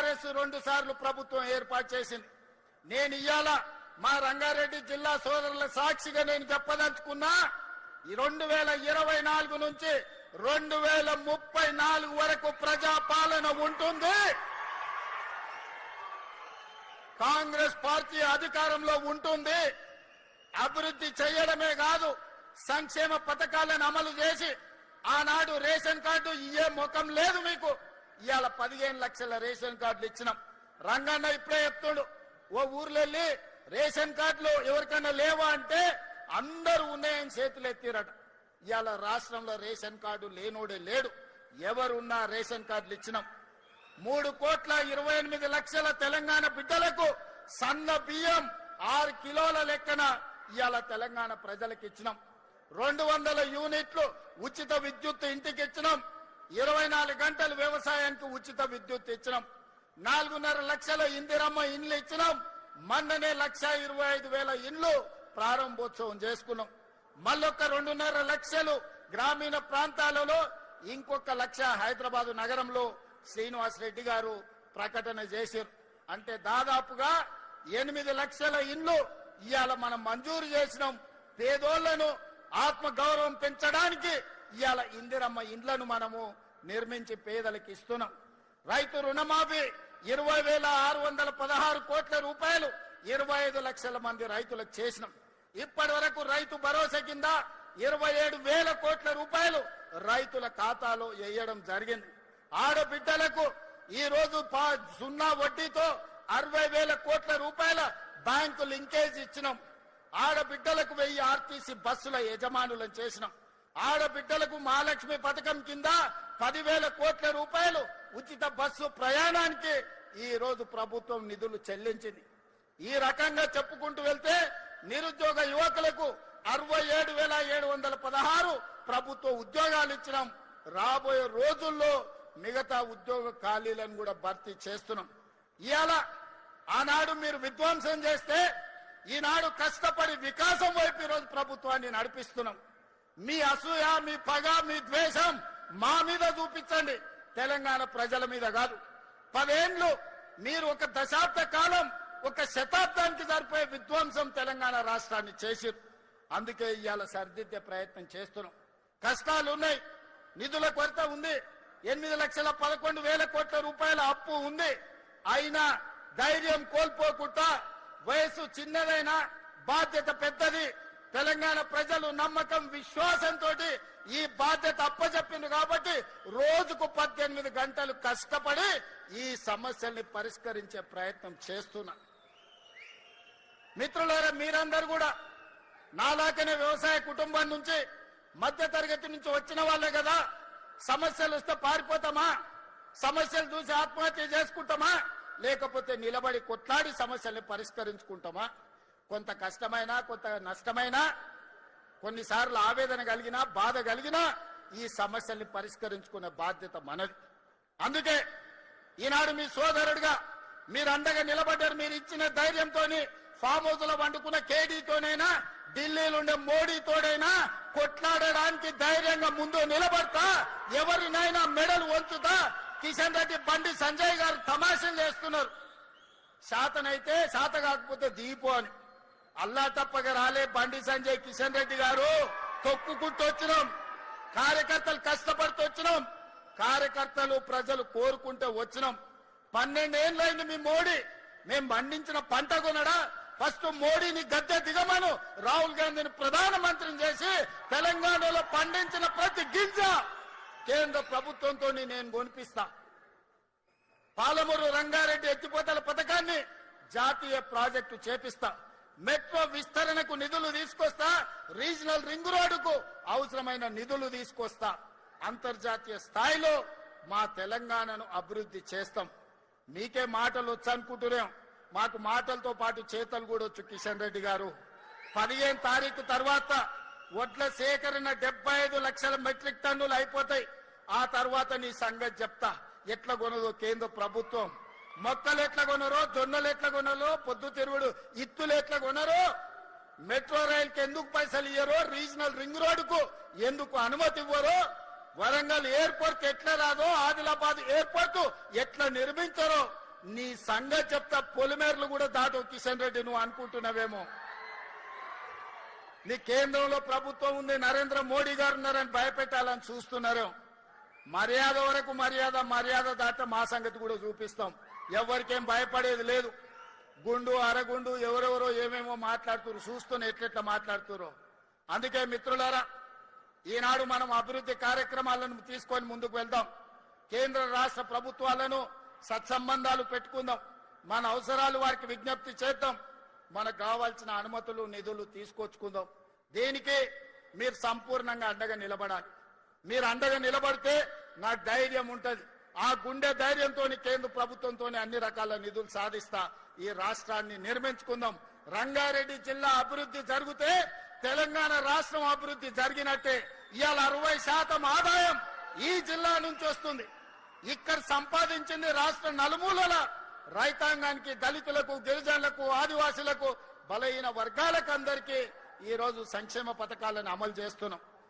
TRS 2 సార్లు ప్రభుత్వం ఏర్పాటు చేసింది. నేను ఇయ్యాల మా రంగారెడ్డి జిల్లా సోదరుల సాక్షిగా నేను చెప్పదలుచుకున్నా, 2024 నుంచి 2034 వరకు ప్రజాపాలన ఉంటుంది. కాంగ్రెస్ పార్టీ అధికారంలో ఉంటుంది. అభివృద్ధి చేయడమే కాదు, సంక్షేమ పథకాలను అమలు చేసి ఆనాడు రేషన్ కార్డు ఇయ్యే ముఖం లేదు మీకు. ఇవాళ 15 లక్షల రేషన్ కార్డులు ఇచ్చినాం. రంగన్న ఇప్పుడే చెప్తుడు, ఓ ఊర్లో వెళ్ళి రేషన్ కార్డులు ఎవరికైనా లేవా అంటే అందరూ ఉన్నాయని చేతులు ఎత్తిరట. ఇవాళ రాష్ట్రంలో రేషన్ కార్డు లేనోడే లేడు. ఎవరున్నా రేషన్ కార్డులు ఇచ్చినాం. 3,28,00,000 తెలంగాణ బిడ్డలకు సన్న బియ్యం 6 కిలోల లెక్కన ఇవాళ తెలంగాణ ప్రజలకు ఇచ్చినాం. 200 యూనిట్లు ఉచిత విద్యుత్ ఇంటికి ఇచ్చినాం. 24 గంటలు వ్యవసాయానికి ఉచిత విద్యుత్ ఇచ్చినాం. 4.5 లక్షల ఇందిరమ్మ ఇండ్లు ఇచ్చినాం. మొన్ననే 1,25,000 ఇండ్లు ప్రారంభోత్సవం చేసుకున్నాం. మళ్ళొక్క 2.5 లక్షలు గ్రామీణ ప్రాంతాలలో, ఇంకొక 1 లక్ష హైదరాబాద్ నగరంలో శ్రీనివాస్ రెడ్డి గారు ప్రకటన చేశారు. అంటే దాదాపుగా 8 లక్షల ఇండ్లు ఇవాళ మనం మంజూరు చేసినాం. పేదోళ్లను ఆత్మగౌరవం పెంచడానికి ఇవాళ ఇందిరమ్మ ఇండ్లను మనము నిర్మించి పేదలకు ఇస్తున్నాం. రైతు రుణమాఫీ 20,616 కోట్ల రూపాయలు 25 లక్షల మంది రైతులకు చేసినాం. ఇప్పటి వరకు రైతు భరోసా కింద 27,000 కోట్ల రూపాయలు రైతుల ఖాతాలో వేయడం జరిగింది. ఆడబిడ్డలకు ఈ రోజు 0 వడ్డీతో 60,000 కోట్ల రూపాయల బ్యాంకు లింకేజ్ ఇచ్చినాం. ఆడబిడ్డలకు 1000 ఆర్టీసీ బస్సుల యజమానులను చేసినాం. ఆడబిడ్డలకు మహాలక్ష్మి పథకం కింద 10,000 కోట్ల రూపాయలు ఉచిత బస్సు ప్రయాణానికి ఈ రోజు ప్రభుత్వం నిధులు చెల్లించింది. ఈ రకంగా చెప్పుకుంటూ వెళ్తే నిరుద్యోగ యువకులకు 67,716 ప్రభుత్వ ఉద్యోగాలు ఇచ్చినాం. రాబోయే రోజుల్లో మిగతా ఉద్యోగ ఖాళీలను కూడా భర్తీ చేస్తున్నాం. ఇవాళ ఆనాడు మీరు విధ్వంసం చేస్తే ఈనాడు కష్టపడి వికాసం వైపు ఈరోజు ప్రభుత్వాన్ని నడిపిస్తున్నాం. మీ అసూయ, మీ పగ, మీ ద్వేషం మా మీద చూపించండి, తెలంగాణ ప్రజల మీద కాదు. 10 ఏళ్లు మీరు ఒక దశాబ్ద కాలం, ఒక శతాబ్దానికి సరిపోయే విధ్వంసం తెలంగాణ రాష్ట్రాన్ని చేసిరు. అందుకే ఇవాళ సరిదిద్దే ప్రయత్నం చేస్తున్నాం. కష్టాలు ఉన్నాయి, నిధుల కొరత ఉంది, 8,11,000 కోట్ల రూపాయల అప్పు ఉంది. అయినా ధైర్యం కోల్పోకుండా, వయసు చిన్నదైనా బాధ్యత పెద్దది, తెలంగాణ ప్రజలు నమ్మకం, విశ్వాసంతో ఈ బాధ్యత అప్పచెప్పింది కాబట్టి రోజుకు 18 గంటలు కష్టపడి ఈ సమస్యల్ని పరిష్కరించే ప్రయత్నం చేస్తున్నా. మిత్రులారా, మీరందరూ కూడా నాలాకనే వ్యవసాయ కుటుంబం నుంచి, మధ్య తరగతి నుంచి వచ్చిన వాళ్ళే కదా. సమస్యలు వస్తే పారిపోతామా? సమస్యలు చూసి ఆత్మహత్య చేసుకుంటామా? లేకపోతే నిలబడి కొట్లాడి సమస్యల్ని పరిష్కరించుకుంటామా? కొంత కష్టమైనా, కొంత నష్టమైనా, కొన్నిసార్లు ఆవేదన కలిగినా, బాధ కలిగినా ఈ సమస్యల్ని పరిష్కరించుకునే బాధ్యత మనది. అందుకే ఈనాడు మీ సోదరుడిగా మీరు అండగా నిలబడ్డారు. మీరు ఇచ్చిన ధైర్యంతో ఫామ్ హౌస్ లో వండుకున్న కేడీతోనైనా, ఢిల్లీలుండే మోడీతోడైనా కొట్లాడడానికి ధైర్యంగా ముందు నిలబడతా, ఎవరినైనా మెడలు వంచుతా. కిషన్ రెడ్డి, బండి సంజయ్ గారు తమాషలు చేస్తున్నారు. శాతనైతే శాత కాకపోతే దీపో అని. అల్లా తప్పగా రాలే బండి సంజయ్, కిషన్ రెడ్డి గారు. తొక్కుకుంటూ వచ్చినాం, కార్యకర్తలు కష్టపడుతూ వచ్చినాం, కార్యకర్తలు ప్రజలు కోరుకుంటూ వచ్చినాం. 12 ఏళ్ళైంది మీ మోడీ. మేము పండించిన పంట కొనడా? ఫస్ట్ మోడీని గద్దె దిగమను, రాహుల్ గాంధీని ప్రధానమంత్రిని చేసి తెలంగాణలో పండించిన ప్రతి గింజ కేంద్ర ప్రభుత్వంతో నేను కొనిపిస్తా. పాలమూరు రంగారెడ్డి ఎత్తిపోతల పథకాన్ని జాతీయ ప్రాజెక్టు చేపిస్తా. మెట్రో విస్తరణకు నిధులు తీసుకొస్తా. రీజనల్ రింగ్ రోడ్డుకు అవసరమైన నిధులు తీసుకొస్తా. అంతర్జాతీయ స్థాయిలో మా తెలంగాణను అభివృద్ధి చేస్తాం. మీకే మాటలు వచ్చు అనుకుంటున్నాం, మాకు మాటలతో పాటు చేతలు కూడా వచ్చు. కిషన్ రెడ్డి గారు, 15 తారీఖు తర్వాత వడ్ల సేకరణ 75 లక్షల మెట్రిక్ టన్నులు అయిపోతాయి. ఆ తర్వాత నీ సంగతి చెప్తా. ఎట్లా కొనదో కేంద్ర ప్రభుత్వం, మొక్కలు ఎట్లా కొనరో, జొన్నలు ఎట్లా కొనరో, పొద్దు తిరుగుడు ఇత్తులు ఎట్లా కొనరో, మెట్రో రైలుకి ఎందుకు పైసలు ఇయ్యరో, రీజనల్ రింగ్ రోడ్డుకు ఎందుకు అనుమతి ఇవ్వరో, వరంగల్ ఎయిర్పోర్ట్ ఎట్లా రాదో, ఆదిలాబాద్ ఎయిర్పోర్ట్ ఎట్లా నిర్మించారో నీ సంగతి చెప్తా పొలిమేర్లు కూడా దాటో కిషన్ రెడ్డి నువ్వు అనుకుంటున్నావేమో. నీ కేంద్రంలో ప్రభుత్వం ఉంది, నరేంద్ర మోడీ గారు ఉన్నారని భయపెట్టాలని చూస్తున్నారు. మర్యాద వరకు మర్యాద దాట మా సంగతి కూడా చూపిస్తాం. ఎవరికేం భయపడేది లేదు. గుండు అరగుండు ఎవరెవరో ఏమేమో మాట్లాడుతున్నారు, చూస్తున్న ఎట్లెట్లా మాట్లాడుతున్నారు. అందుకే మిత్రులారా, ఈనాడు మనం అభివృద్ధి కార్యక్రమాలను తీసుకొని ముందుకు వెళ్దాం. కేంద్ర రాష్ట్ర ప్రభుత్వాలను సత్సంబంధాలు పెట్టుకుందాం. మన అవసరాలు వారికి విజ్ఞప్తి చేద్దాం. మనకు కావాల్సిన అనుమతులు నిధులు తీసుకొచ్చుకుందాం. దీనికి మీరు సంపూర్ణంగా అండగా నిలబడాలి. మీరు అండగా నిలబడితే నాకు ధైర్యం ఉంటది. ఆ గుండె ధైర్యంతో కేంద్ర ప్రభుత్వంతో అన్ని రకాల నిధులు సాధిస్తా ఈ రాష్ట్రాన్ని నిర్మించుకుందాం. రంగారెడ్డి జిల్లా అభివృద్ధి జరిగితే తెలంగాణ రాష్ట్రం అభివృద్ధి జరిగినట్టే. ఇవాళ 60% ఆదాయం ఈ జిల్లా నుంచి వస్తుంది. ఇక్కడ సంపాదించింది రాష్ట్ర నలుమూలల రైతాంగానికి, దళితులకు, గిరిజనులకు, ఆదివాసులకు, బలహీన వర్గాలకు అందరికీ ఈ రోజు సంక్షేమ పథకాలను అమలు చేస్తున్నాం.